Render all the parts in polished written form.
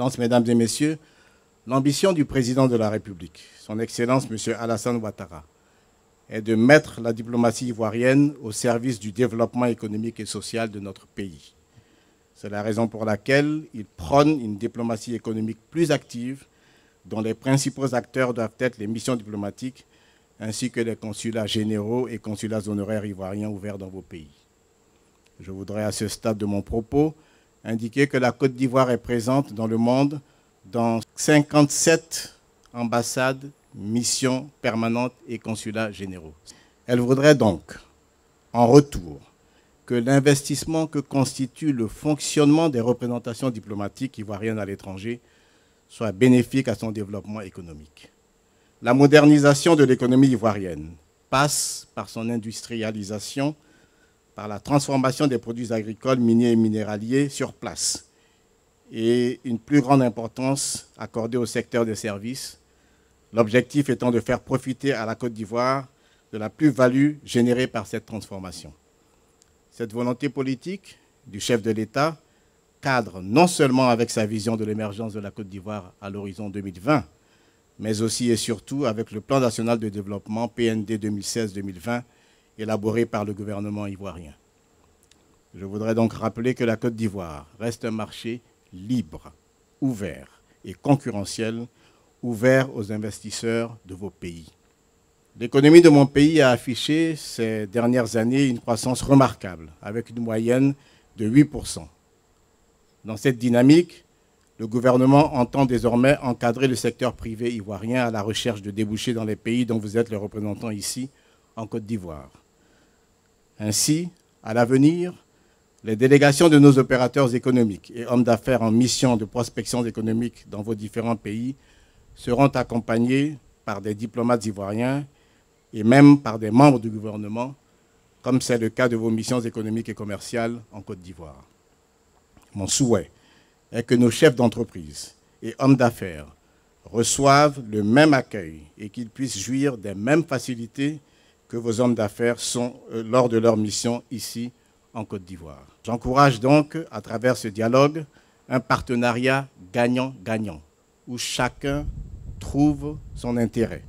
Excellences, Mesdames et Messieurs, l'ambition du président de la République, son Excellence M. Alassane Ouattara, est de mettre la diplomatie ivoirienne au service du développement économique et social de notre pays. C'est la raison pour laquelle il prône une diplomatie économique plus active, dont les principaux acteurs doivent être les missions diplomatiques, ainsi que les consulats généraux et consulats honoraires ivoiriens ouverts dans vos pays. Je voudrais à ce stade de mon propos indiquer que la Côte d'Ivoire est présente dans le monde dans 57 ambassades, missions permanentes et consulats généraux. Elle voudrait donc, en retour, que l'investissement que constitue le fonctionnement des représentations diplomatiques ivoiriennes à l'étranger soit bénéfique à son développement économique. La modernisation de l'économie ivoirienne passe par son industrialisation, par la transformation des produits agricoles, miniers et minéraliers sur place et une plus grande importance accordée au secteur des services, l'objectif étant de faire profiter à la Côte d'Ivoire de la plus-value générée par cette transformation. Cette volonté politique du chef de l'État cadre non seulement avec sa vision de l'émergence de la Côte d'Ivoire à l'horizon 2020, mais aussi et surtout avec le Plan national de développement PND 2016-2020 élaboré par le gouvernement ivoirien. Je voudrais donc rappeler que la Côte d'Ivoire reste un marché libre, ouvert et concurrentiel, ouvert aux investisseurs de vos pays. L'économie de mon pays a affiché ces dernières années une croissance remarquable, avec une moyenne de 8%. Dans cette dynamique, le gouvernement entend désormais encadrer le secteur privé ivoirien à la recherche de débouchés dans les pays dont vous êtes le représentant ici, en Côte d'Ivoire. Ainsi, à l'avenir, les délégations de nos opérateurs économiques et hommes d'affaires en mission de prospection économique dans vos différents pays seront accompagnés par des diplomates ivoiriens et même par des membres du gouvernement, comme c'est le cas de vos missions économiques et commerciales en Côte d'Ivoire. Mon souhait est que nos chefs d'entreprise et hommes d'affaires reçoivent le même accueil et qu'ils puissent jouir des mêmes facilités que vos hommes d'affaires sont lors de leur mission ici en Côte d'Ivoire. J'encourage donc, à travers ce dialogue, un partenariat gagnant-gagnant, où chacun trouve son intérêt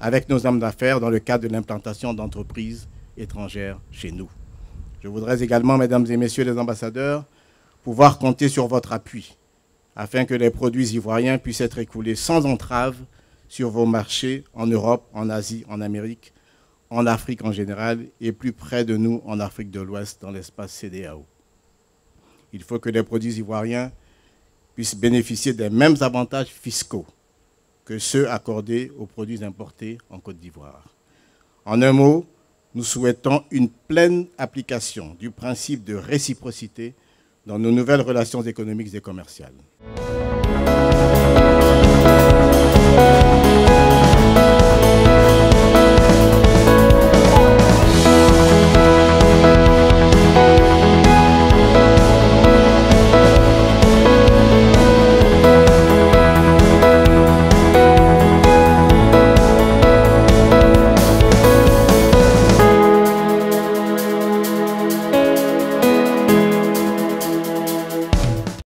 avec nos hommes d'affaires dans le cadre de l'implantation d'entreprises étrangères chez nous. Je voudrais également, mesdames et messieurs les ambassadeurs, pouvoir compter sur votre appui afin que les produits ivoiriens puissent être écoulés sans entrave sur vos marchés en Europe, en Asie, en Amérique, en Afrique en général et plus près de nous en Afrique de l'Ouest, dans l'espace CEDEAO. Il faut que les produits ivoiriens puissent bénéficier des mêmes avantages fiscaux que ceux accordés aux produits importés en Côte d'Ivoire. En un mot, nous souhaitons une pleine application du principe de réciprocité dans nos nouvelles relations économiques et commerciales.